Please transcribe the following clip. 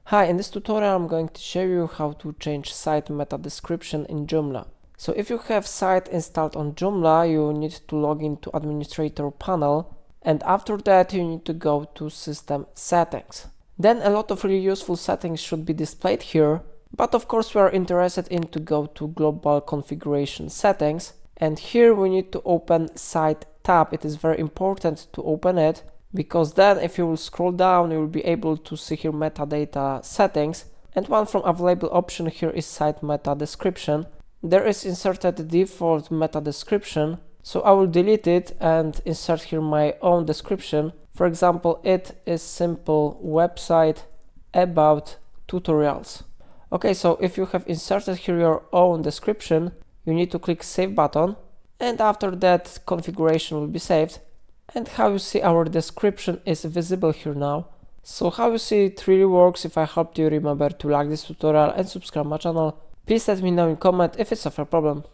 Hi, in this tutorial I'm going to show you how to change site meta description in Joomla. So if you have site installed on Joomla, you need to log into administrator panel, and after that you need to go to system settings. Then a lot of really useful settings should be displayed here, but of course we are interested in to go to global configuration settings, and here we need to open site tab. It is very important to open it, because then if you will scroll down you will be able to see here metadata settings, and one from available option here is site meta description. There is inserted default meta description, so I will delete it and insert here my own description. For example, it is simple website about tutorials. Okay, so if you have inserted here your own description, you need to click save button, and after that configuration will be saved. And how you see our description is visible here now. So how you see it really works. If I helped you, remember to like this tutorial and subscribe my channel. Please let me know in comment if it's a problem.